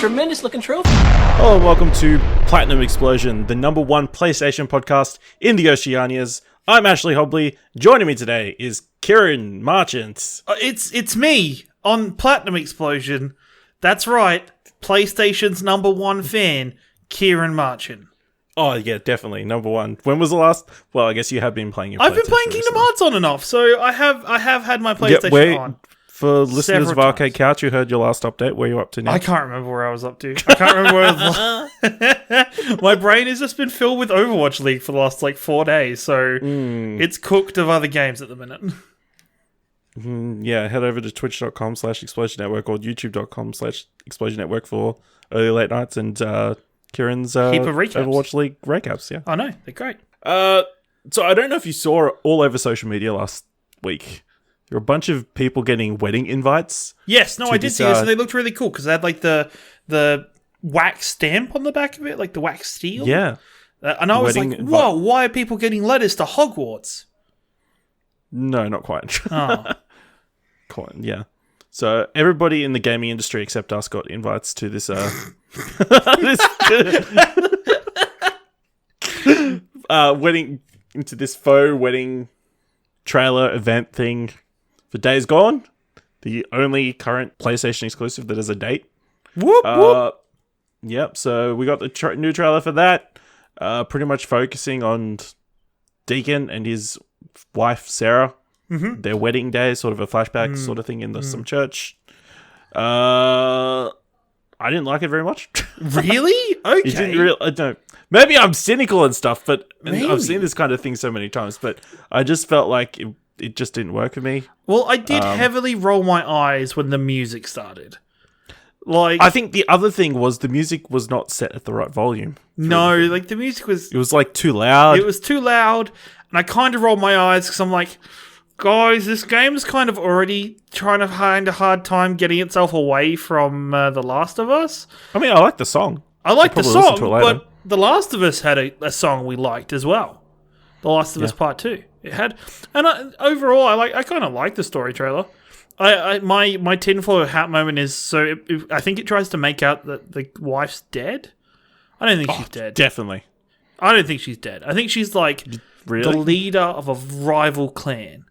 tremendous looking trophy. Hello and welcome to Platinum Explosion, the #1 PlayStation podcast in the Oceanias. I'm Ashley Hobley. Joining me today is Ciaran Marchant. It's me on Platinum Explosion. That's right, PlayStation's #1 fan, Ciaran Marchant. Oh yeah, definitely #1. When was the last? Well, I guess you have been playing your. I've been playing Kingdom Hearts on and off, so I have had my PlayStation on. For listeners Several of Arcade Couch, you heard your last update. Where are you up to now? I can't remember where I was up to. I can't remember where I was. My brain has just been filled with Overwatch League for the last 4 days, so it's cooked of other games at the minute. Yeah, head over to twitch.com/Explosion Network or youtube.com/Explosion Network for early late nights and Kieran's Heap of recaps. Overwatch League recaps. Yeah. I know, they're great. So I don't know if you saw all over social media last week. There were a bunch of people getting wedding invites. Yes, no, I did see this, and they looked really cool because they had the wax stamp on the back of it, like the wax steel. Yeah. And I was like, whoa, why are people getting letters to Hogwarts? No, not quite. Oh. Quite, yeah. So everybody in the gaming industry except us got invites to this wedding, into this faux wedding trailer event thing for Days Gone, the only current PlayStation exclusive that has a date. Whoop, whoop. Yep, so we got the new trailer for that, pretty much focusing on Deacon and his wife, Sarah, their wedding day, sort of a flashback sort of thing in some church. I didn't like it very much. Really? Okay. It didn't really, I don't. Maybe I'm cynical and stuff, but Maybe. I've seen this kind of thing so many times, but I just felt like it just didn't work for me. Well, I did heavily roll my eyes when the music started. I think the other thing was the music was not set at the right volume. No, the music was... It was too loud. It was too loud, and I kind of rolled my eyes because I'm like, guys, this game's kind of already trying to find a hard time getting itself away from The Last of Us. I mean, I like the song. I like the song, but The Last of Us had a song we liked as well. The Last of Us Part 2. It had, and overall, I kind of like the story trailer. My tinfoil hat moment is I think it tries to make out that the wife's dead. I don't think she's dead. Definitely. I don't think she's dead. I think she's the leader of a rival clan.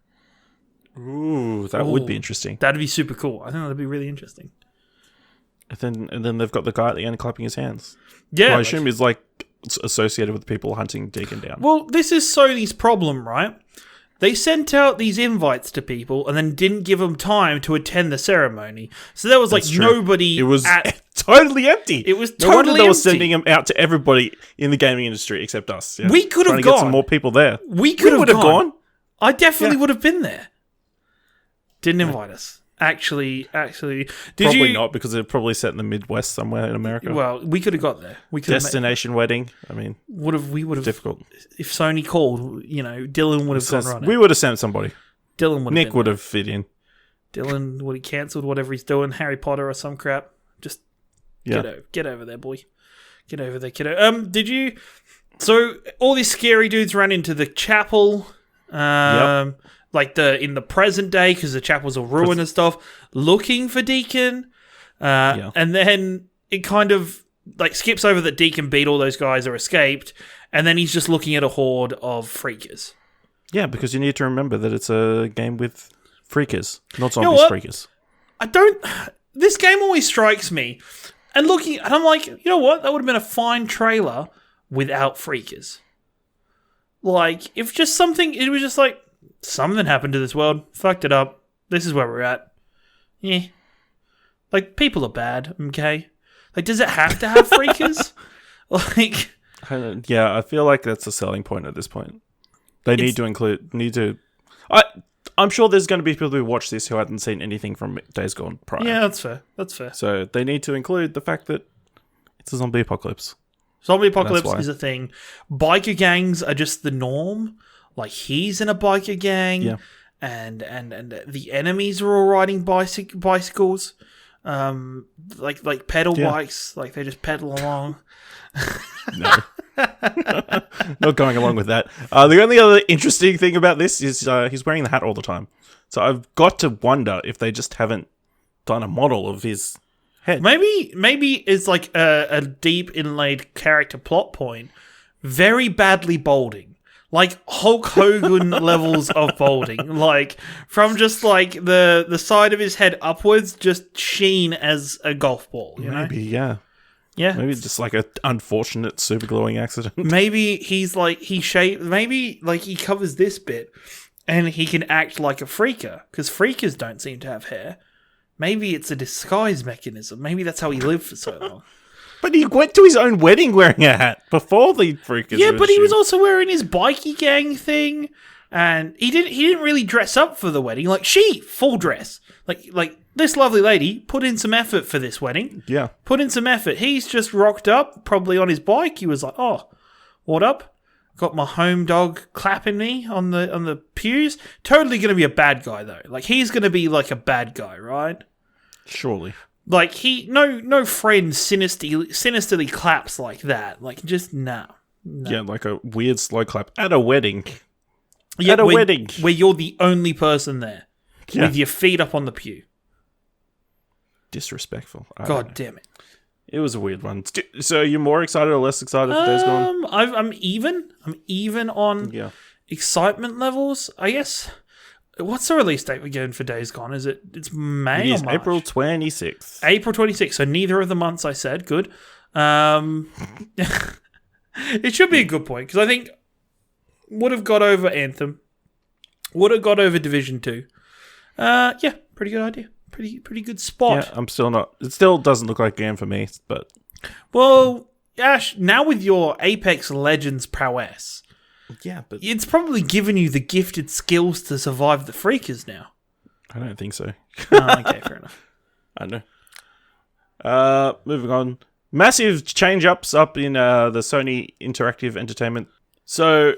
Ooh, that would be interesting. That'd be super cool. I think that'd be really interesting. And then they've got the guy at the end clapping his hands. Yeah, who I assume is associated with people hunting Deacon down. Well, this is Sony's problem, right? They sent out these invites to people and then didn't give them time to attend the ceremony. So there was nobody. It was totally empty. It was no totally wonder they empty. were sending them out to everybody in the gaming industry except us. Yeah. We could have Trying to gone. Get some more people there. We could have gone. I definitely would have been there. Didn't invite us. Actually, Probably not, because they're probably set in the Midwest somewhere in America. Well, we could have got there. We could Destination wedding. I mean, we would have difficult. If Sony called, Dylan would have gone right. We would have sent somebody. Dylan would. Nick would have fit in. Dylan would have cancelled whatever he's doing, Harry Potter or some crap. Just get over there, boy. Get over there, kiddo. Did you? So all these scary dudes ran into the chapel. Yep. In the present day, because the chapels are ruined and stuff, looking for Deacon. And then it kind of skips over that Deacon beat all those guys or escaped, and then he's just looking at a horde of freakers. Yeah, because you need to remember that it's a game with freakers, not zombies. Freakers. This game always strikes me, and I'm like, you know what? That would have been a fine trailer without freakers. If just something, it was just something happened to this world, fucked it up. This is where we're at. Yeah. People are bad, okay? Does it have to have freakers? Yeah, I feel like that's a selling point at this point. They need to. I'm sure there's going to be people who watch this who hadn't seen anything from Days Gone prior. Yeah, that's fair. That's fair. So they need to include the fact that it's a zombie apocalypse. Zombie apocalypse is a thing. Biker gangs are just the norm. He's in a biker gang, and the enemies are all riding bicycles, pedal bikes, they just pedal along. No, not going along with that. The only other interesting thing about this is he's wearing the hat all the time. So I've got to wonder if they just haven't done a model of his head. Maybe it's like a deep inlaid character plot point. Very badly balding. Like Hulk Hogan levels of balding. Like from just like the side of his head upwards, just sheen as a golf ball. You know? Maybe, yeah. Yeah. Maybe just like an unfortunate super gluing accident. Maybe he's like, maybe like he covers this bit and he can act like a freaker. Because freakers don't seem to have hair. Maybe it's a disguise mechanism. Maybe that's how he lived for so long. But he went to his own wedding wearing a hat before the freakers. Yeah, but he was also wearing his bikie gang thing. And he didn't really dress up for the wedding. Like full dress. Like this lovely lady put in some effort for this wedding. Yeah. Put in some effort. He's just rocked up, probably on his bike. He was like, "Oh, what up? Got my home dog clapping me on the pews." Totally going to be a bad guy though. Like he's going to be like a bad guy, right? Surely. Like no friend sinisterly claps like that. Like just no. Yeah, like a weird slow clap at a wedding. Yeah, at a wedding where you're the only person there with your feet up on the pew. Disrespectful. God damn it. It was a weird one. So you're more excited or less excited for Days Gone? I'm even on excitement levels, I guess. What's the release date we're getting for Days Gone? It's May or March? April 26th. April 26th. So neither of the months I said. Good. It should be a good point because I think would have got over Anthem. Would have got over Division 2. Yeah, pretty good idea. Pretty good spot. Yeah, I'm still not. It still doesn't look like a game for me, but well, Ash, now with your Apex Legends prowess, yeah, but it's probably given you the gifted skills to survive the freakers now. I don't think so. Okay, fair enough. I know. Moving on. Massive change-ups up in the Sony Interactive Entertainment. So,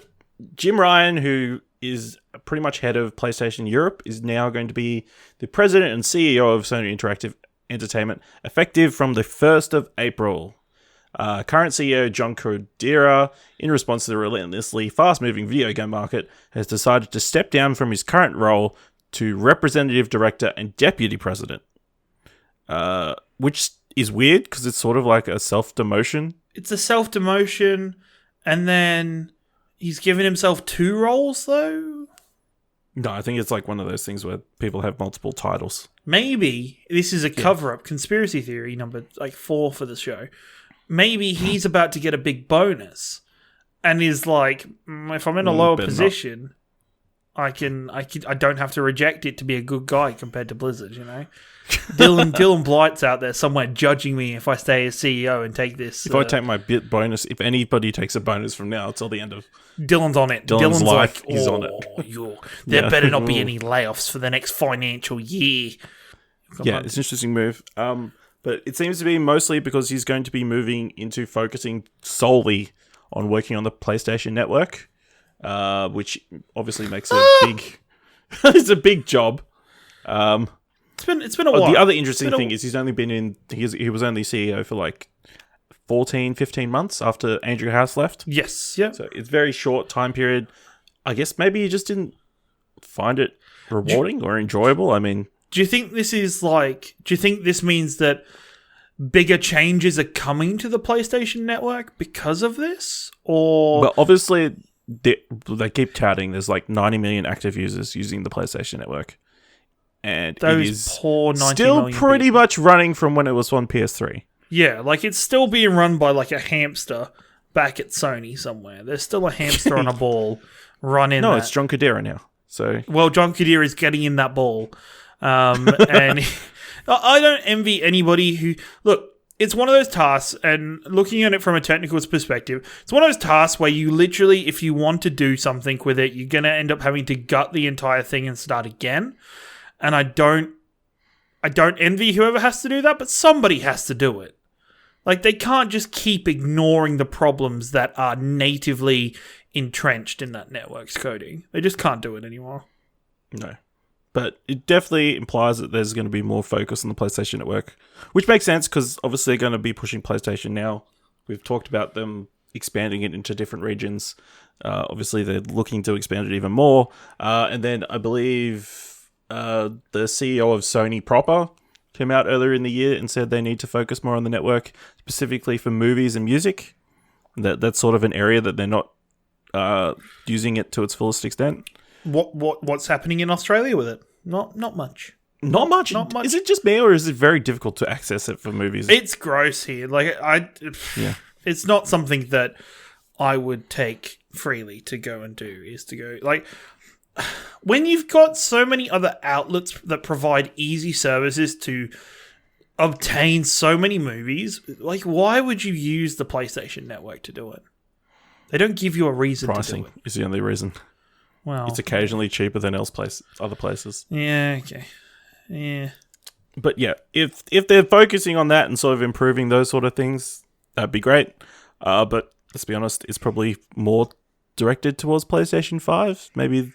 Jim Ryan, who is pretty much head of PlayStation Europe, is now going to be the president and CEO of Sony Interactive Entertainment, effective from the 1st of April. Current CEO John Cordera, in response to the relentlessly fast-moving video game market, has decided to step down from his current role to representative director and deputy president. Which is weird, because it's sort of like a self-demotion. It's a self-demotion, and then he's given himself 2 roles, though? No, I think it's like one of those things where people have multiple titles. Maybe this is a cover-up, conspiracy theory number 4 for the show. Maybe he's about to get a big bonus, and is like, if I'm in a lower position, I don't have to reject it to be a good guy compared to Blizzard, you know? Dylan Blight's out there somewhere judging me if I stay as CEO and take this. If I take my bit bonus, if anybody takes a bonus from now till the end of Dylan's on it. Dylan's life, like, he's on it. There better not be any layoffs for the next financial year. It's an interesting move. But it seems to be mostly because he's going to be moving into focusing solely on working on the PlayStation Network, which obviously makes a big it's a big job. It's been a while. The other interesting thing is he's only been in he was only CEO for like 14, 15 months after Andrew House left. Yes, yeah. So it's a very short time period. I guess maybe he just didn't find it rewarding or enjoyable. I mean, do you think this means that bigger changes are coming to the PlayStation Network because of this? Or well, obviously they keep touting there's like 90 million active users using the PlayStation Network. And it is poor 90 still million pretty people. much running from when it was on PS3. Yeah, like it's still being run by like a hamster back at Sony somewhere. There's still a hamster on a ball running. No, it's John Cordera now. So well, John Cordera is getting in that ball, and I don't envy anybody who look. It's one of those tasks, and looking at it from a technical perspective, it's one of those tasks where you literally, if you want to do something with it, you're going to end up having to gut the entire thing and start again. And I don't envy whoever has to do that, but somebody has to do it. Like, they can't just keep ignoring the problems that are natively entrenched in that network's coding. They just can't do it anymore. No. But it definitely implies that there's going to be more focus on the PlayStation Network, which makes sense because obviously they're going to be pushing PlayStation now. We've talked about them expanding it into different regions. Obviously, they're looking to expand it even more. And then I believe the CEO of Sony proper came out earlier in the year and said they need to focus more on the network, specifically for movies and music. That's sort of an area that they're not using it to its fullest extent. What's happening in Australia with it? Not much. Not much. Is it just me, or is it very difficult to access it for movies? It's gross here. Like it's not something that I would take freely to go and do. Is to go like when you've got so many other outlets that provide easy services to obtain so many movies. Like, why would you use the PlayStation Network to do it? They don't give you a reason Pricing to do it. is the only reason. Well, it's occasionally cheaper than other places. Yeah, okay. Yeah. But yeah, if they're focusing on that and sort of improving those sort of things, that'd be great. But let's be honest, it's probably more directed towards PlayStation 5. Maybe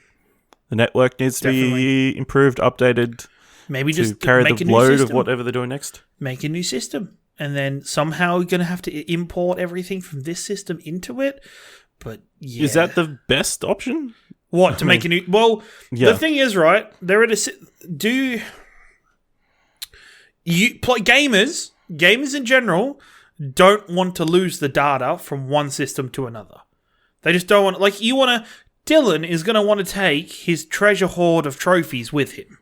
the network needs to be improved, updated. Maybe to just carry make the a new load system. of whatever they're doing next. Make a new system. And then somehow you're going to have to import everything from this system into it. But yeah. Is that the best option? What, to make a new... Well, yeah. The thing is, right, they're at a... Do... You play gamers in general don't want to lose the data from one system to another. They just don't want... Like, you want to... Dylan is going to want to take his treasure hoard of trophies with him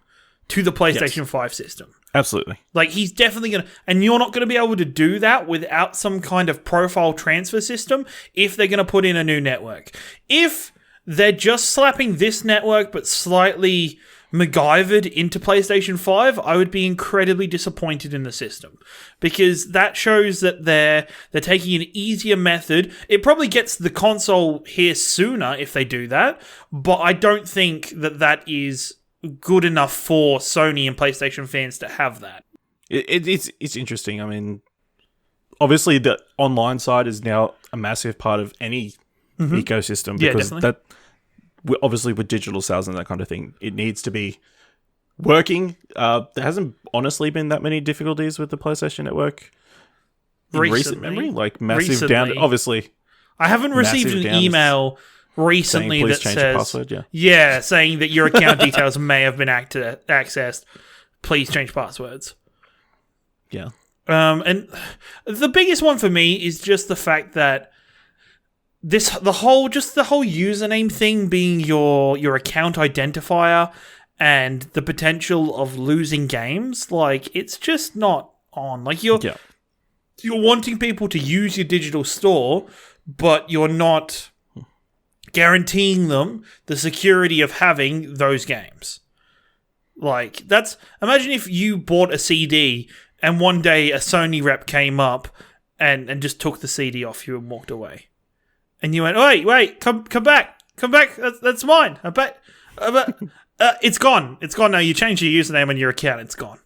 to the PlayStation 5 system. Absolutely. Like, he's definitely going to... And you're not going to be able to do that without some kind of profile transfer system if they're going to put in a new network. If they're just slapping this network but slightly MacGyvered into PlayStation 5, I would be incredibly disappointed in the system. Because that shows that they're taking an easier method. It probably gets the console here sooner if they do that, but I don't think that is good enough for Sony and PlayStation fans to have that. It's interesting. I mean, obviously the online side is now a massive part of any ecosystem because obviously with digital sales and that kind of thing, it needs to be working. There hasn't honestly been that many difficulties with the PlayStation Network in recent memory, like massive down. Obviously, I haven't received an email recently that says, your password, saying that your account details may have been accessed. Please change passwords. Yeah. And the biggest one for me is just the fact that the whole username thing being your account identifier and the potential of losing games, like, it's just not on. Like, you're wanting people to use your digital store, but you're not guaranteeing them the security of having those games. Like, imagine if you bought a CD and one day a Sony rep came up and just took the CD off you and walked away. And you went, wait, come back. That's mine. I bet. It's gone. It's gone now. You changed your username on your account. It's gone.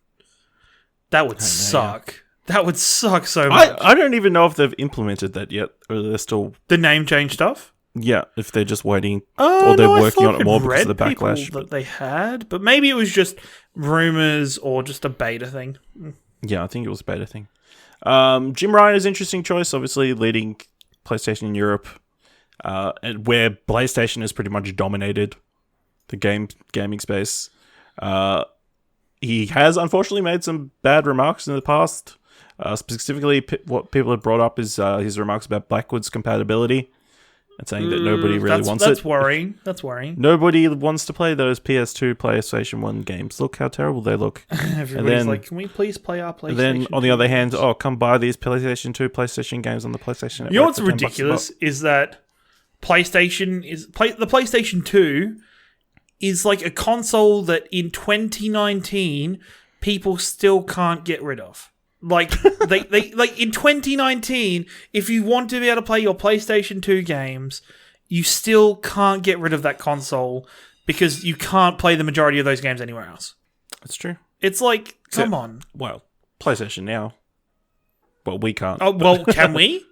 That would suck. That would suck so much. I don't even know if they've implemented that yet, or they're still... The name change stuff? Yeah, if they're just waiting, or they're working on it more because of the backlash. That they had, but maybe it was just rumors or just a beta thing. Yeah, I think it was a beta thing. Jim Ryan is an interesting choice, obviously leading PlayStation in Europe, and where PlayStation has pretty much dominated the gaming space. He has unfortunately made some bad remarks in the past. Specifically, what people have brought up is his remarks about backwards compatibility and saying that nobody really wants it. That's worrying. That's worrying. Nobody wants to play those PS2, PlayStation 1 games. Look how terrible they look. Everybody's like, can we please play our PlayStation? And then, on the other hand, come buy these PlayStation 2, PlayStation games on the PlayStation Network. You know what's ridiculous is that the PlayStation 2 is like a console that in 2019 people still can't get rid of. Like they like in 2019, if you want to be able to play your PlayStation 2 games, you still can't get rid of that console because you can't play the majority of those games anywhere else. That's true. It's like, come on. Well, PlayStation now. Well, we can't. Oh, well, can we?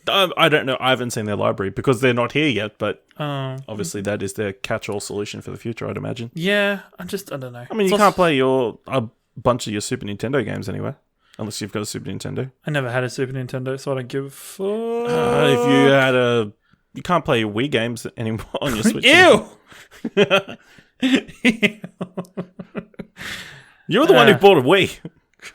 I don't know. I haven't seen their library because they're not here yet, but obviously that is their catch-all solution for the future, I'd imagine. Yeah, I don't know. I mean, you can't play a bunch of your Super Nintendo games anywhere, unless you've got a Super Nintendo. I never had a Super Nintendo, so I don't give a fuck. If you can't play your Wii games anymore on your Switch. Ew! You're the one who bought a Wii.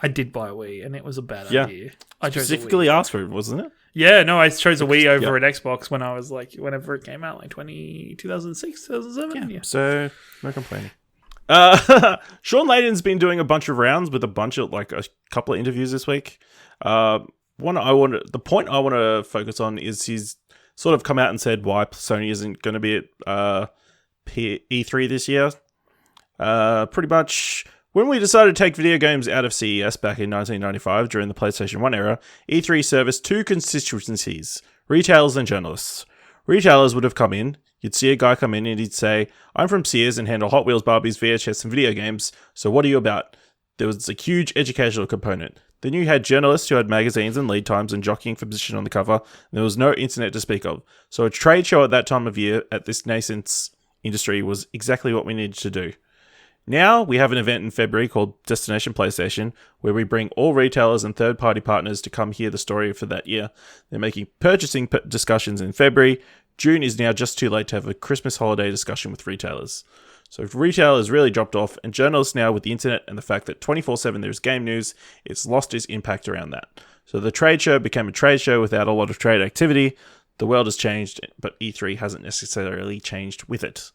I did buy a Wii, and it was a bad Yeah. idea. I chose Specifically asked for it, wasn't it? Yeah, no, I chose a Wii over an Xbox when I was like, whenever it came out, like 2006, 2007. Yeah. So, no complaining. Shawn Layden's been doing a bunch of rounds with a couple of interviews this week. The point I want to focus on is he's sort of come out and said why Sony isn't going to be at E3 this year. Pretty much, when we decided to take video games out of CES back in 1995 during the PlayStation 1 era, E3 serviced two constituencies, retailers and journalists. Retailers would have come in, you'd see a guy come in and he'd say, I'm from Sears and handle Hot Wheels, Barbies, VHS and video games, so what are you about? There was a huge educational component. Then you had journalists who had magazines and lead times and jockeying for position on the cover, and there was no internet to speak of. So a trade show at that time of year at this nascent industry was exactly what we needed to do. Now, we have an event in February called Destination PlayStation, where we bring all retailers and third-party partners to come hear the story for that year. They're making purchasing discussions in February. June is now just too late to have a Christmas holiday discussion with retailers. So if retailers really dropped off, and journalists now with the internet and the fact that 24/7 there's game news, it's lost its impact around that. So the trade show became a trade show without a lot of trade activity. The world has changed, but E3 hasn't necessarily changed with it.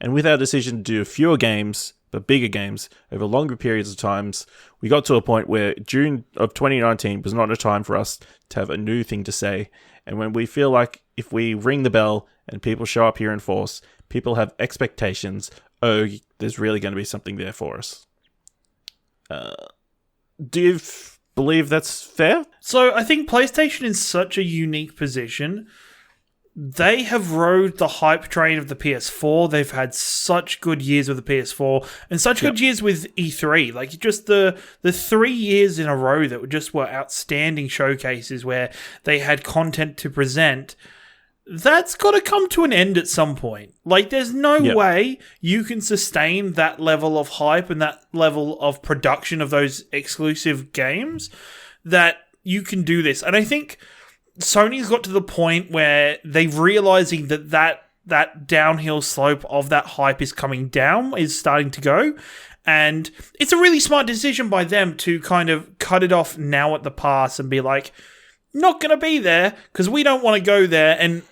And with our decision to do fewer games, but bigger games, over longer periods of times, we got to a point where June of 2019 was not a time for us to have a new thing to say. And when we feel like if we ring the bell and people show up here in force, people have expectations, there's really going to be something there for us. Do you believe that's fair? So I think PlayStation is such a unique position. They have rode the hype train of the PS4. They've had such good years with the PS4 and such good years with E3. Like just the 3 years in a row that were outstanding showcases where they had content to present. That's got to come to an end at some point. Like there's no way you can sustain that level of hype and that level of production of those exclusive games that you can do this. And I think Sony's got to the point where they're realizing that downhill slope of that hype is coming down, is starting to go. And it's a really smart decision by them to kind of cut it off now at the pass and be like, not going to be there because we don't want to go there. And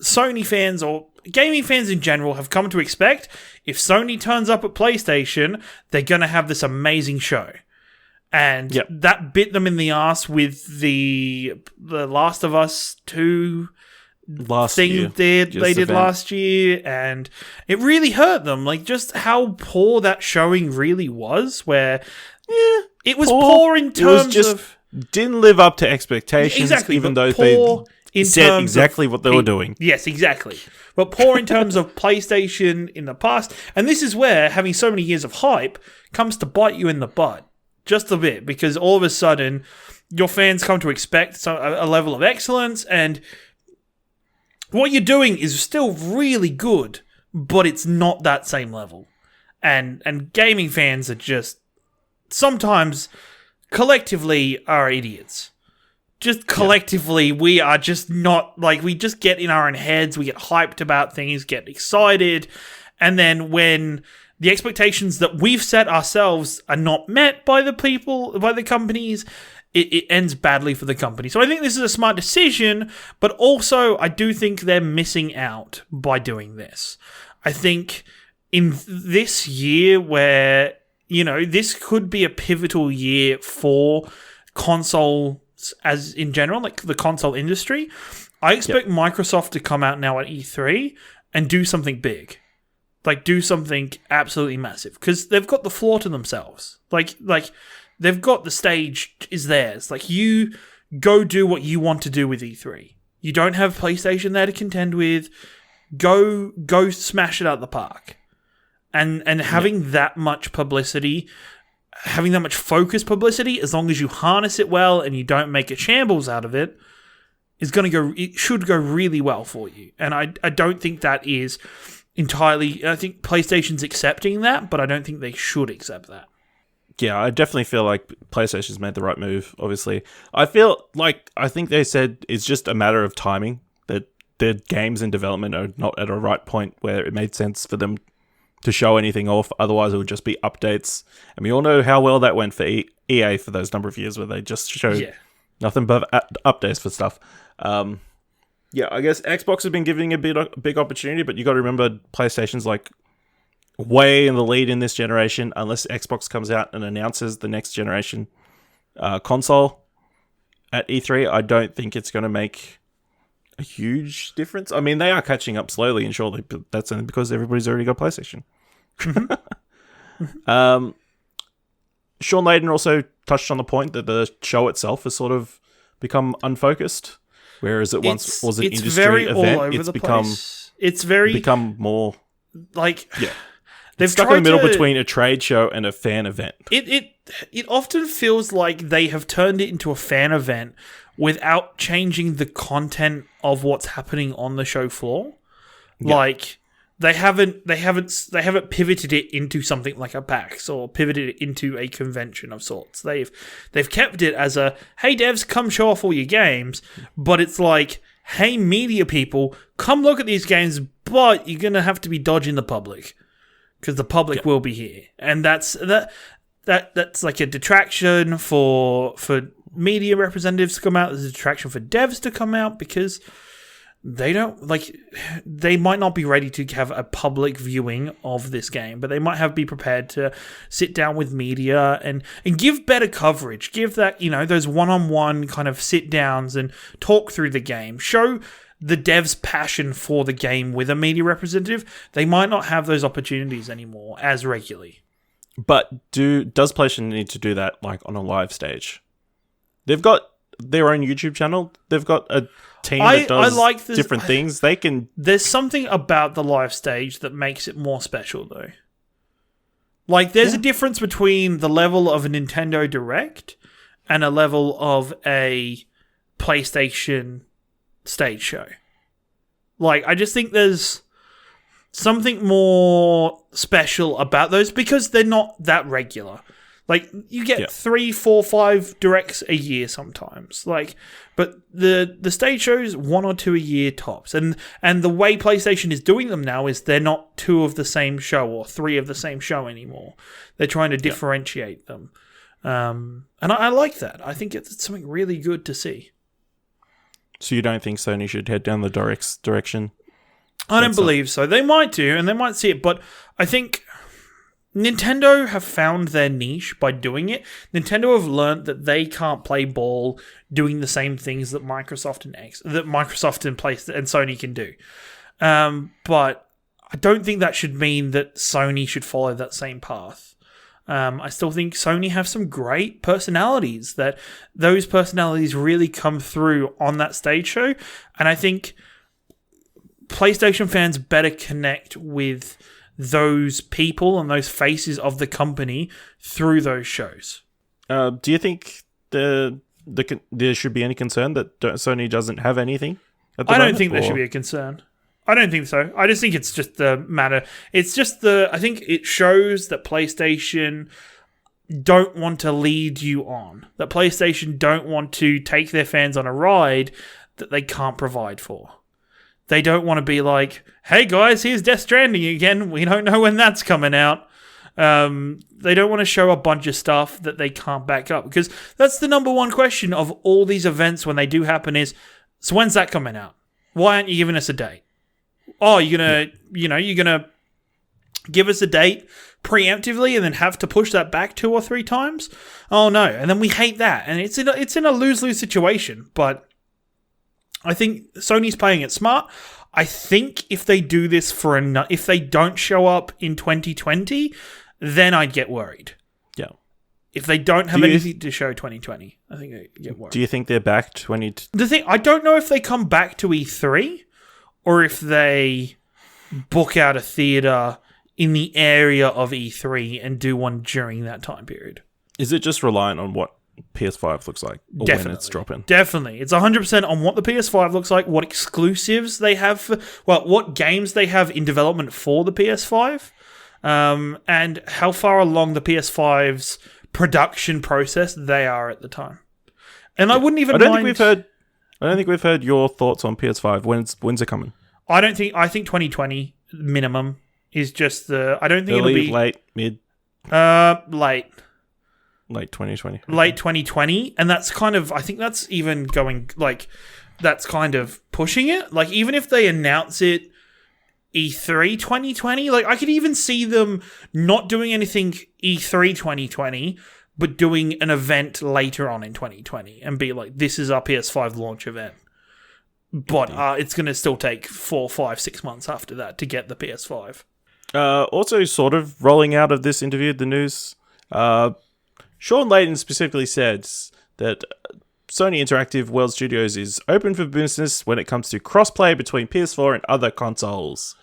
Sony fans or gaming fans in general have come to expect if Sony turns up at PlayStation, they're going to have this amazing show. And that bit them in the ass with the Last of Us 2 thing they did last year. And it really hurt them. Like, just how poor that showing really was, where it was poor in terms of... Didn't live up to expectations, exactly, even though they said exactly what they were doing. Yes, exactly. But poor in terms of PlayStation in the past. And this is where having so many years of hype comes to bite you in the butt. Just a bit, because all of a sudden, your fans come to expect a level of excellence, and what you're doing is still really good, but it's not that same level. And gaming fans are just sometimes collectively are idiots. Just collectively, we are just not, like, we just get in our own heads, we get hyped about things, get excited, and then when the expectations that we've set ourselves are not met by the people, by the companies, it ends badly for the company. So I think this is a smart decision, but also I do think they're missing out by doing this. I think in this year where, this could be a pivotal year for consoles as in general, like the console industry, I expect Microsoft to come out now at E3 and do something big. Like, do something absolutely massive. Because they've got the floor to themselves. Like they've got the stage is theirs. Like, you go do what you want to do with E3. You don't have PlayStation there to contend with. Go smash it out the park. And having that much publicity, having that much focused publicity, as long as you harness it well and you don't make a shambles out of it, it should go really well for you. And I don't think that is entirely, I think PlayStation's accepting that, but I don't think they should accept that. Yeah, I definitely feel like PlayStation's made the right move, obviously. I think they said it's just a matter of timing, that their games in development are not at a right point where it made sense for them to show anything off. Otherwise, it would just be updates. And we all know how well that went for EA for those number of years where they just showed nothing but updates for stuff. Yeah, I guess Xbox has been giving a big opportunity, but you got to remember PlayStation's like way in the lead in this generation. Unless Xbox comes out and announces the next generation console at E3, I don't think it's going to make a huge difference. I mean, they are catching up slowly and surely, but that's only because everybody's already got PlayStation. Shawn Layden also touched on the point that the show itself has sort of become unfocused, whereas it once was an industry event. It's become more like they've stuck in the middle between a trade show and a fan event. It often feels like they have turned it into a fan event without changing the content of what's happening on the show floor. Yeah. Like they haven't pivoted it into something like a PAX or pivoted it into a convention of sorts. They've kept it as a, hey devs, come show off all your games, but it's like, hey media people, come look at these games, but you're gonna have to be dodging the public because the public will be here, and that's like a detraction for media representatives to come out. There's a detraction for devs to come out because they might not be ready to have a public viewing of this game, but they might be prepared to sit down with media and give better coverage, give that, those one-on-one kind of sit downs and talk through the game, show the devs' passion for the game with a media representative. They might not have those opportunities anymore as regularly. But does PlayStation need to do that like on a live stage? They've got their own YouTube channel. They've got a team that does different things. They can. There's something about the live stage that makes it more special, though. Like, there's a difference between the level of a Nintendo Direct and a level of a PlayStation stage show. Like, I just think there's something more special about those because they're not that regular. Like, you get 3, 4, 5 directs a year sometimes. Like, but the stage shows 1 or 2 a year tops. And the way PlayStation is doing them now is they're not 2 of the same show or 3 of the same show anymore. They're trying to differentiate them. And I like that. I think it's something really good to see. So you don't think Sony should head down the Direct's direction? I don't believe so. They might do, and they might see it, but I think Nintendo have found their niche by doing it. Nintendo have learned that they can't play ball doing the same things that Microsoft and Sony can do. But I don't think that should mean that Sony should follow that same path. I still think Sony have some great personalities, that those personalities really come through on that stage show. And I think PlayStation fans better connect with those people and those faces of the company through those shows. Do you think there should be any concern that Sony doesn't have anything at the moment? I don't think there should be a concern. I don't think so. I just think it's just the matter. It's just I think it shows that PlayStation don't want to lead you on. That PlayStation don't want to take their fans on a ride that they can't provide for. They don't want to be like, hey guys, here's Death Stranding again. We don't know when that's coming out. They don't want to show a bunch of stuff that they can't back up, because that's the number one question of all these events when they do happen is, so when's that coming out? Why aren't you giving us a date? Oh, you're gonna give us a date preemptively and then have to push that back 2 or 3 times? Oh no, and then we hate that, and it's in a lose-lose situation. But I think Sony's playing it smart. I think if they do this if they don't show up in 2020, then I'd get worried. Yeah. If they don't have anything to show 2020, I think I'd get worried. Do you think they're back The thing, I don't know if they come back to E3 or if they book out a theater in the area of E3 and do one during that time period. Is it just reliant on what PS5 looks like, or when it's dropping? Definitely. It's 100% on what the PS5 looks like, what exclusives they have, what games they have in development for the PS5, and how far along the PS5's production process they are at the time. And I wouldn't even mind... I don't think we've heard your thoughts on PS5. When's it coming? I think 2020 minimum. Is just the... I don't think Early, it'll be... late, mid? Late. Late 2020. Late 2020. And that's kind of... I think that's even going... Like, that's kind of pushing it. Like, even if they announce it E3 2020, like, I could even see them not doing anything E3 2020, but doing an event later on in 2020 and be like, this is our PS5 launch event. But it's going to still take 4, 5, 6 months after that to get the PS5. Also, sort of rolling out of this interview, the news, Shawn Layden specifically said that Sony Interactive World Studios is open for business when it comes to crossplay between PS4 and other consoles.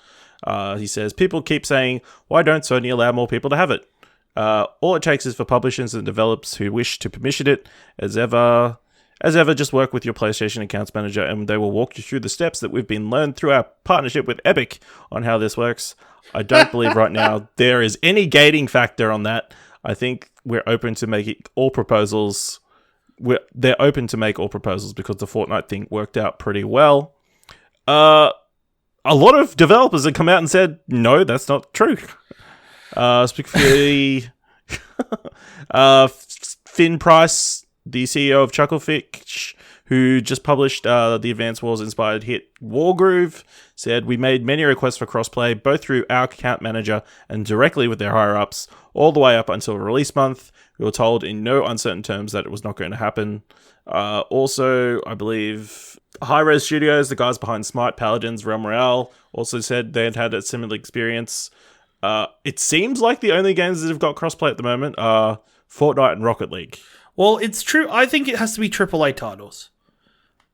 He says, people keep saying, why don't Sony allow more people to have it? All it takes is for publishers and developers who wish to permission it, as ever, just work with your PlayStation accounts manager and they will walk you through the steps that we've been learned through our partnership with Epic on how this works. I don't believe right now there is any gating factor on that. I think we're open to making all proposals. They're open to make all proposals because the Fortnite thing worked out pretty well. A lot of developers have come out and said, no, that's not true. Specifically, Finn Price, the CEO of Chucklefish, who just published the Advance Wars-inspired hit Wargroove, said, we made many requests for crossplay, both through our account manager and directly with their higher-ups, all the way up until release month. We were told in no uncertain terms that it was not going to happen. Also, I believe Hi-Res Studios, the guys behind Smite, Paladins, Realm Royale, also said they had a similar experience. It seems like the only games that have got crossplay at the moment are Fortnite and Rocket League. Well, it's true. I think it has to be AAA titles.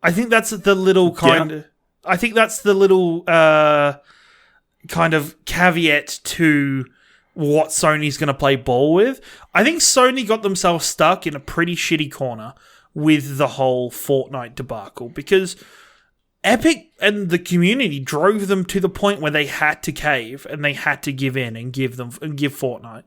I think that's the little kind of... I think that's the little kind of caveat to what Sony's going to play ball with. I think Sony got themselves stuck in a pretty shitty corner with the whole Fortnite debacle because Epic and the community drove them to the point where they had to cave and they had to give in and give Fortnite.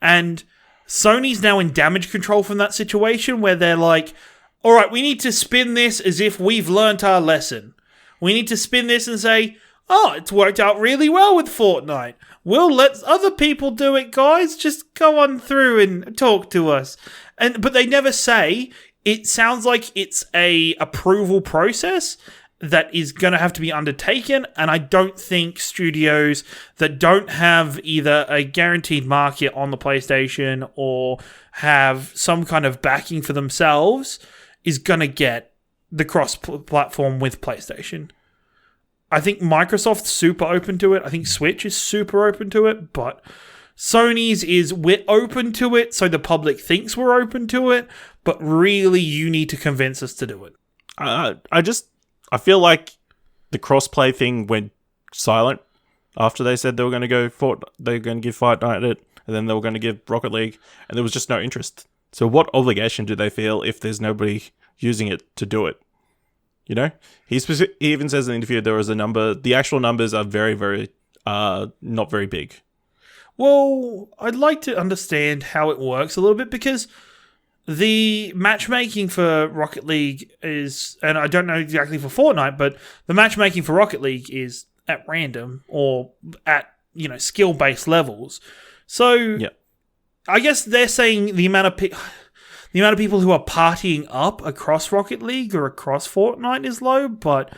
And Sony's now in damage control from that situation where they're like, all right, we need to spin this as if we've learnt our lesson. We need to spin this and say, oh, it's worked out really well with Fortnite. We'll let other people do it, guys. Just go on through and talk to us. But they never say. It sounds like it's a approval process that is going to have to be undertaken, and I don't think studios that don't have either a guaranteed market on the PlayStation or have some kind of backing for themselves is going to get the cross-platform with PlayStation. I think Microsoft's super open to it. I think Switch is super open to it, but Sony's is we're open to it, so the public thinks we're open to it, but really you need to convince us to do it. I feel like the crossplay thing went silent after they said they were going to give Fortnite it, and then they were going to give Rocket League, and there was just no interest. So what obligation do they feel if there's nobody using it to do it? You know, he even says in the interview there was a number. The actual numbers are very, very not very big. Well, I'd like to understand how it works a little bit because the matchmaking for Rocket League is, and I don't know exactly for Fortnite, but the matchmaking for Rocket League is at random or at, skill-based levels. So yeah. I guess they're saying the amount of people who are partying up across Rocket League or across Fortnite is low, but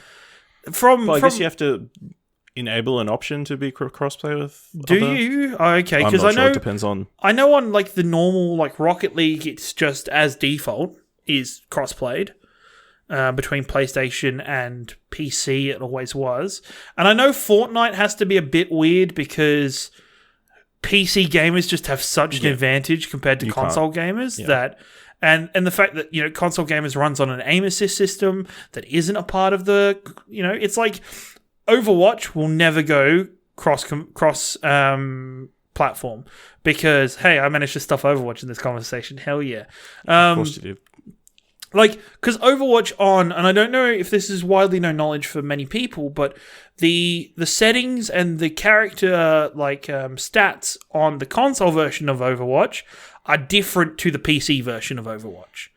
I guess you have to enable an option to be crossplay with. You? Oh, okay, because I know it depends on. I know on like the normal like Rocket League, it's just as default is crossplayed between PlayStation and PC. It always was, and I know Fortnite has to be a bit weird because PC gamers just have such an advantage compared to console gamers that. And the fact that, console gamers runs on an aim assist system that isn't a part of the, it's like Overwatch will never go cross platform because, hey, I managed to stuff Overwatch in this conversation. Hell yeah. Of course you do. Because Overwatch and I don't know if this is widely known knowledge for many people, but the settings and the character stats on the console version of Overwatch are different to the PC version of Overwatch.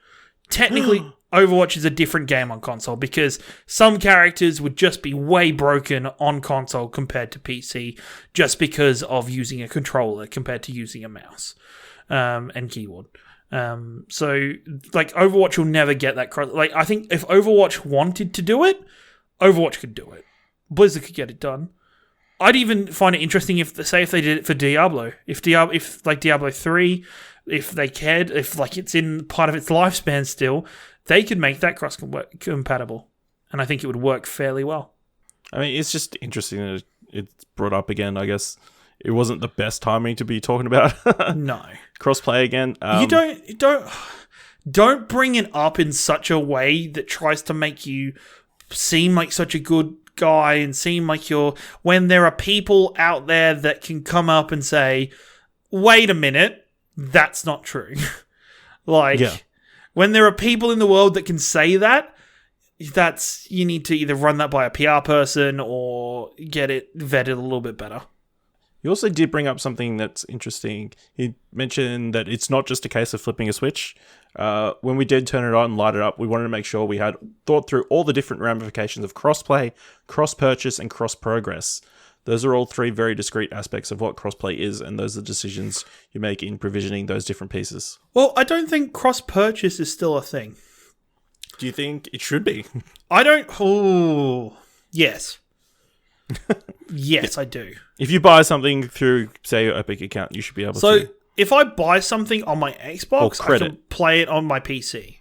Technically, Overwatch is a different game on console because some characters would just be way broken on console compared to PC just because of using a controller compared to using a mouse and keyboard. So, like, Overwatch will never get that cross. Like, I think if Overwatch wanted to do it, Overwatch could do it. Blizzard could get it done. I'd even find it interesting if they did it for Diablo. If Diablo 3, if they cared, if like it's in part of its lifespan still, they could make that cross compatible, and I think it would work fairly well. I mean, it's just interesting that it's brought up again. I guess it wasn't the best timing to be talking about. No, crossplay again. You don't bring it up in such a way that tries to make you seem like such a good guy and seem like you're, when there are people out there that can come up and say, wait a minute, that's not true. When there are people in the world that can say that, you need to either run that by a PR person or get it vetted a little bit better. You also did bring up something that's interesting. He mentioned that it's not just a case of flipping a switch. When we did turn it on and light it up, we wanted to make sure we had thought through all the different ramifications of crossplay, cross-purchase, and cross-progress. Those are all three very discrete aspects of what crossplay is, and those are decisions you make in provisioning those different pieces. Well, I don't think cross-purchase is still a thing. Do you think it should be? I don't... Oh, yes. Yes, I do. If you buy something through, say, your Epic account, you should be able to... So, if I buy something on my Xbox, I can play it on my PC.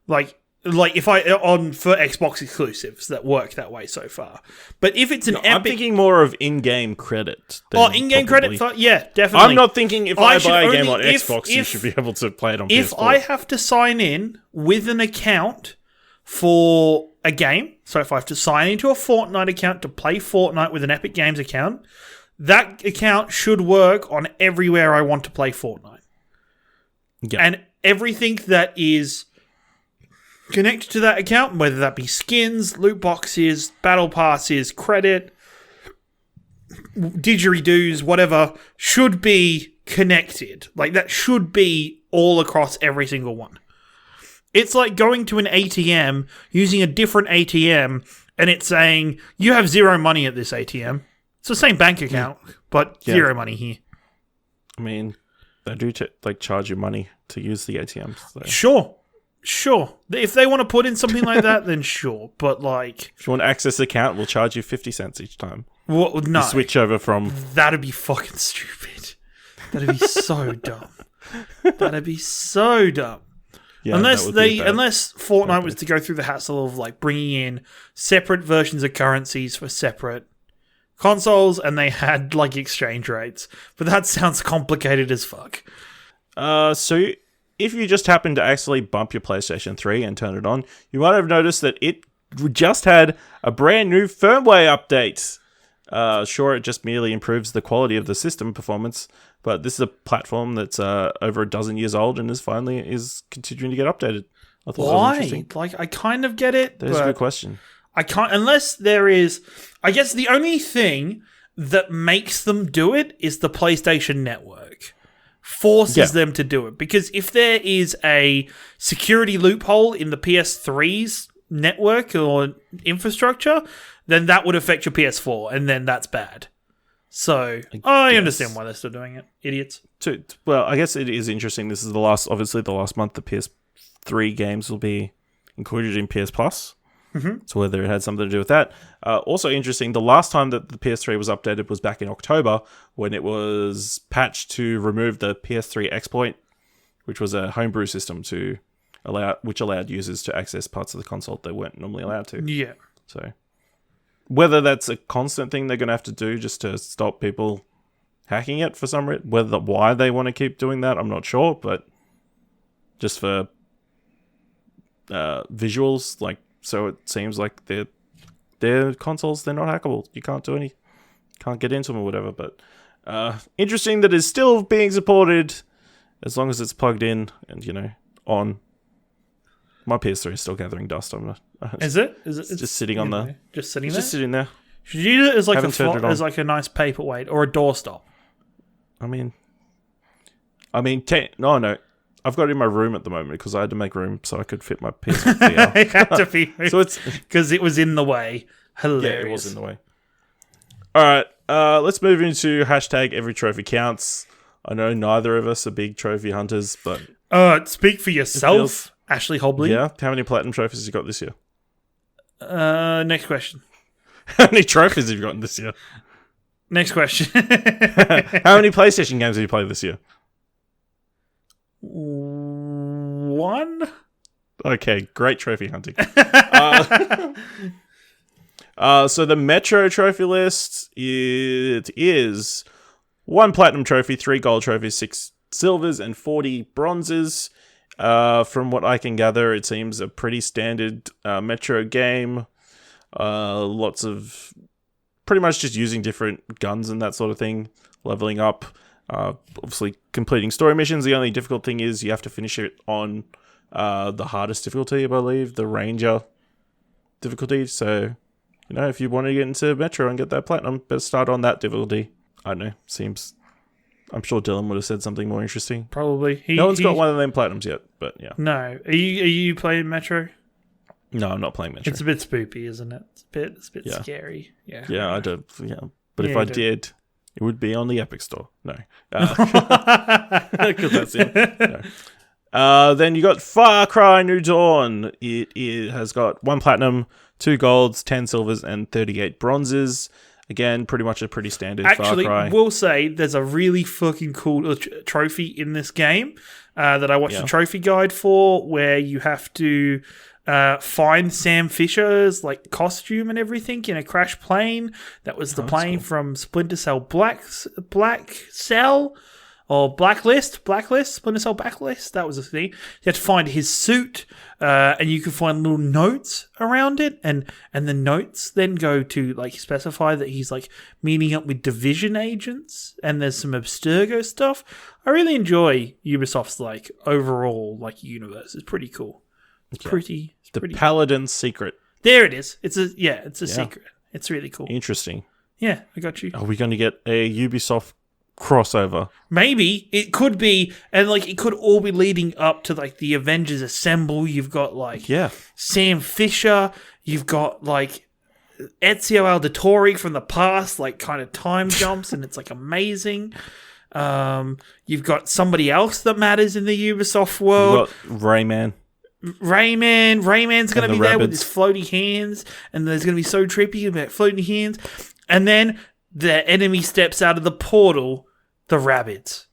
Like if for Xbox exclusives that work that way so far. But if it's an Epic... I'm thinking more of in-game credit. In-game credit? Yeah, definitely. I'm not thinking if I buy a game on Xbox, you should be able to play it on PS4. If I have to sign in with an account for a game, so if I have to sign into a Fortnite account to play Fortnite with an Epic Games account, that account should work on everywhere I want to play Fortnite. Yeah. And everything that is connected to that account, whether that be skins, loot boxes, battle passes, credit, didgeridoos, whatever, should be connected. Like, that should be all across every single one. It's like going to an ATM, using a different ATM, and it's saying, you have zero money at this ATM. It's the same bank account, but zero money here. I mean, they do charge you money to use the ATMs. So. Sure. If they want to put in something like that, then sure. But like... If you want to access the account, we'll charge you 50 cents each time. No. You switch over from... That'd be fucking stupid. That'd be so dumb. That'd be so dumb. Yeah, unless Fortnite was to go through the hassle of like bringing in separate versions of currencies for separate consoles, and they had like exchange rates. But that sounds complicated as fuck. So if you just happen to actually bump your PlayStation 3 and turn it on, you might have noticed that it just had a brand new firmware update. Sure, it just merely improves the quality of the system performance, but this is a platform that's over a dozen years old and is continuing to get updated. I thought that was interesting. Like, I kind of get it. That's a good question. I can't, unless there is, I guess the only thing that makes them do it is the PlayStation Network. Forces them to do it. Because if there is a security loophole in the PS3's network or infrastructure, then that would affect your PS4, and then that's bad. So, I understand why they're still doing it. Idiots. Well, I guess it is interesting. This is the last month the PS3 games will be included in PS Plus. Mm-hmm. So whether it had something to do with that. Also interesting, the last time that the PS3 was updated was back in October, when it was patched to remove the PS3 exploit, which was a homebrew system which allowed users to access parts of the console they weren't normally allowed to. Yeah. So whether that's a constant thing they're going to have to do just to stop people hacking it for some reason, why they want to keep doing that, I'm not sure, but just for visuals, like, so it seems like their consoles, they're not hackable. You can't get into them or whatever. But interesting that it's still being supported as long as it's plugged in and on. My PS3 is still gathering dust. Is it? It's just sitting on the. Just sitting there. Just sitting there. Should you use it as like a nice paperweight or a doorstop? No. I've got it in my room at the moment because I had to make room so I could fit my PS3 out. It had to be So it's because it was in the way. Hilarious. Yeah, it was in the way. All right, let's move into hashtag every trophy counts. I know neither of us are big trophy hunters, but speak for yourself, Ashley Hobley. yeah, how many platinum trophies you got this year? Next question. How many trophies have you gotten this year? Next question. How many PlayStation games have you played this year? 1. Okay, great trophy hunting. So the Metro trophy list, it is 1 platinum trophy, 3 gold trophies, 6 silvers, and 40 bronzes. From what I can gather, it seems a pretty standard Metro game. Lots of pretty much just using different guns and that sort of thing, leveling up. Obviously, completing story missions. The only difficult thing is you have to finish it on the hardest difficulty, I believe, the Ranger difficulty. So, you know, if you want to get into Metro and get that platinum, better start on that difficulty. I don't know. I'm sure Dylan would have said something more interesting. Probably. No one's got one of them platinums yet, but yeah. No. Are you playing Metro? No, I'm not playing Metro. It's a bit spoopy, isn't it? It's a bit scary. Yeah. Yeah, I don't. Yeah, but if I did, it would be on the Epic Store. No, because that's it. No. Then you got Far Cry New Dawn. It has got 1 platinum, 2 golds, 10 silvers, and 38 bronzes. Again, pretty much a pretty standard Far Cry. Actually, will say there's a really fucking cool trophy in this game that I watched a trophy guide for, where you have to find Sam Fisher's like costume and everything in a crashed plane. That was the plane from Splinter Cell Black Cell or Blacklist, Splinter Cell Blacklist. That was the thing. You had to find his suit, and you could find little notes around it, and the notes then go to like specify that he's like meeting up with Division agents, and there's some Abstergo stuff. I really enjoy Ubisoft's like overall like universe. It's pretty cool. It's pretty. Paladin's Secret. There it is. It's a secret. It's really cool. Interesting. Yeah, I got you. Are we going to get a Ubisoft crossover? Maybe it could be, and like it could all be leading up to like the Avengers Assemble. You've got like Sam Fisher. You've got like Ezio Auditore from the past, like kind of time jumps, and it's like amazing. You've got somebody else that matters in the Ubisoft world. You've got Rayman's going to be there with his floaty hands, and there's going to be so trippy about floating hands. And then the enemy steps out of the portal, the rabbits.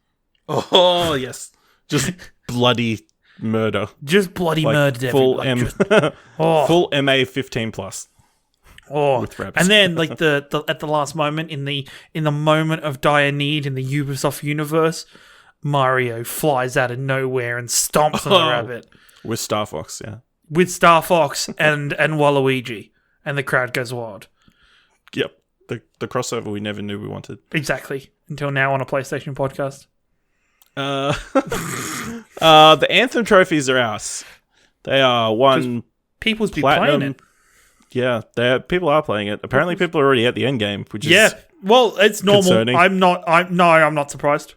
Oh, yes. Just bloody murder. Just bloody murder. Full full MA 15+. Oh, and then like the at the last moment in the moment of dire need in the Ubisoft universe, Mario flies out of nowhere and stomps on the rabbit. With Star Fox, yeah. With Star Fox and Waluigi. And the crowd goes wild. Yep. The crossover we never knew we wanted. Exactly. Until now on a PlayStation podcast. The Anthem trophies are ours. They are 1 people's be platinum. Playing it. Yeah, people are playing it. Apparently people are already at the end game, which is well, it's normal. Concerning. I'm not surprised.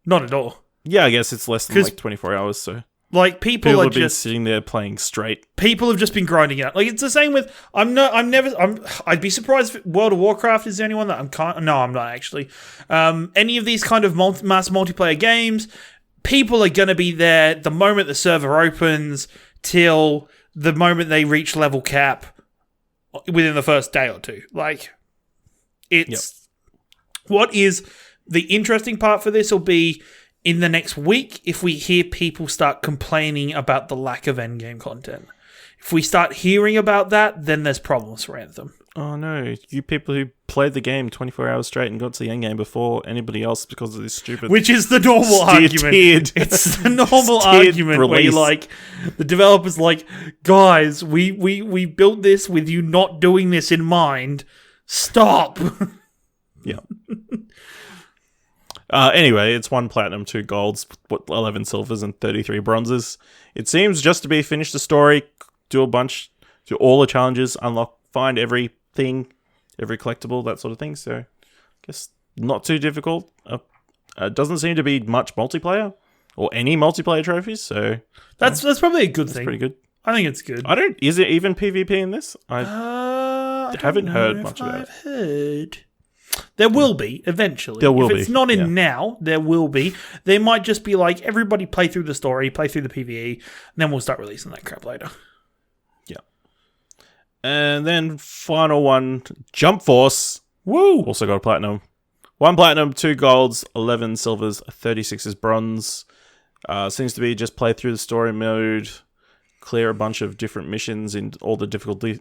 Not at all. Yeah, I guess it's less than like 24 hours, so like people are have been just sitting there playing straight. People have just been grinding it out. Like it's the same with I'd be surprised if World of Warcraft is the only one that I'm not actually. Any of these kind of mass multiplayer games, people are going to be there the moment the server opens till the moment they reach level cap within the first day or two. Like it's what is the interesting part for this will be in the next week, if we hear people start complaining about the lack of endgame content. If we start hearing about that, then there's problems for Anthem. Oh no, you people who played the game 24 hours straight and got to the endgame before anybody else because of this stupid... Which is the normal argument. It's the normal argument release. Where you're like, the developer's like, guys, we built this with you not doing this in mind. Stop! Yeah. Anyway, it's 1 platinum, 2 golds, 11 silvers, and 33 bronzes. It seems just to be finish the story, do all the challenges, unlock, find everything, every collectible, that sort of thing. So, I guess not too difficult. It doesn't seem to be much multiplayer. or any multiplayer trophies. So that's probably a good thing. Pretty good. I think it's good. Is it even PvP in this? I haven't heard much about it. I've heard. There will be eventually. There will if be. It's not in now. There will be. There might just be like everybody play through the story, play through the PvE, and then we'll start releasing that crap later. Yeah. And then final one, Jump Force. Woo! Also got a platinum. 1 platinum, 2 golds, 11 silvers, 36 is bronze. Seems to be just play through the story mode, clear a bunch of different missions in all the difficulties,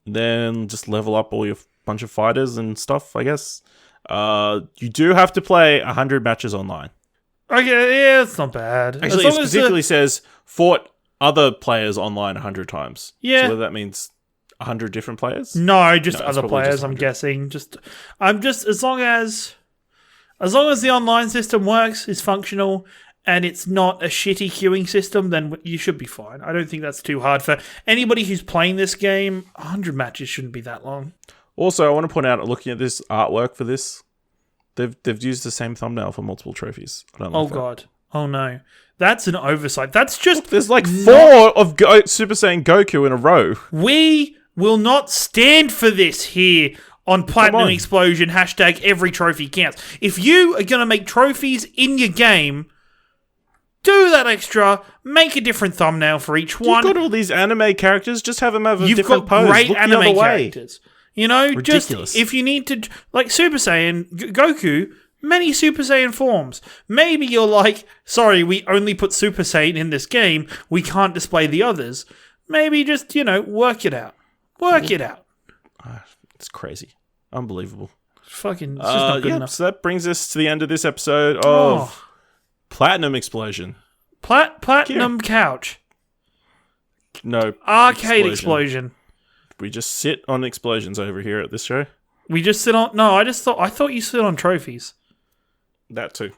then just level up all your bunch of fighters and stuff, I guess. You do have to play 100 matches online. Okay, yeah, it's not bad. Actually, it specifically says fought other players online 100 times. Yeah. So whether that means 100 different players? No, just other players, just I'm guessing. I'm just as long as the online system works, is functional, and it's not a shitty queuing system, then you should be fine. I don't think that's too hard for anybody who's playing this game. 100 matches shouldn't be that long. Also, I want to point out, looking at this artwork for this, they've used the same thumbnail for multiple trophies. I don't like that. God. Oh no. That's an oversight. That's just... Look, there's like 4 of Super Saiyan Goku in a row. We will not stand for this here on Platinum Explosion, hashtag every trophy counts. If you are going to make trophies in your game, do that extra, make a different thumbnail for each one. You've got all these anime characters, just have them have a You've different got pose. great Look anime the other way. characters. You know, Ridiculous. just if you need to, like Super Saiyan, Goku, many Super Saiyan forms. Maybe you're like, sorry, we only put Super Saiyan in this game, we can't display the others. Maybe just, work it out. Work it out. It's crazy. Unbelievable. It's just not good enough. So that brings us to the end of this episode of Platinum Explosion. Platinum Couch. No. Arcade Explosion. We just sit on explosions over here at this show. We just sit on... No, I thought you sit on trophies. That too.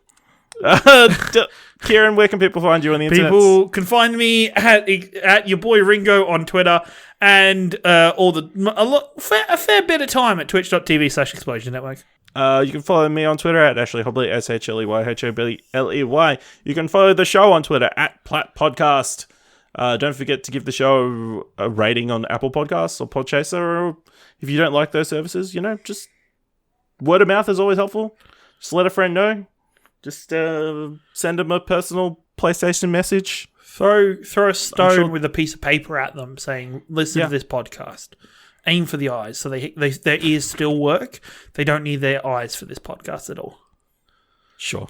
Ciaran, where can people find you on the internet? People can find me at your boy Ringo on Twitter and a fair bit of time at twitch.tv/Explosion Network. You can follow me on Twitter at Ashley Hobley, SHLEYHOBLEY. You can follow the show on Twitter at Platt Podcast. Don't forget to give the show a rating on Apple Podcasts or Podchaser, or if you don't like those services, just word of mouth is always helpful. Just let a friend know. Just send them a personal PlayStation message. Throw a stone with a piece of paper at them saying, listen to this podcast. Aim for the eyes so their ears still work. They don't need their eyes for this podcast at all. Sure.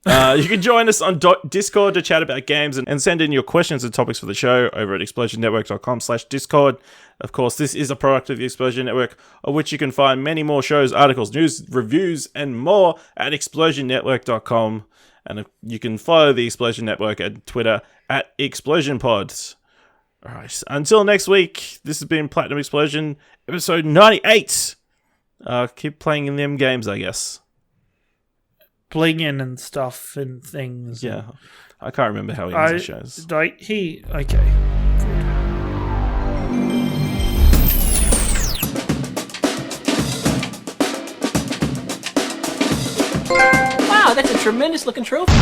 You can join us on Discord to chat about games and send in your questions and topics for the show over at explosionnetwork.com/Discord. Of course, this is a product of the Explosion Network, of which you can find many more shows, articles, news, reviews, and more at explosionnetwork.com. And you can follow the Explosion Network at Twitter at ExplosionPod. All right, until next week, this has been Platinum Explosion, episode 98. Keep playing in them games, I guess. Blinging and stuff and things. Yeah, I can't remember how he ends the shows. Okay. Wow, that's a tremendous looking trophy.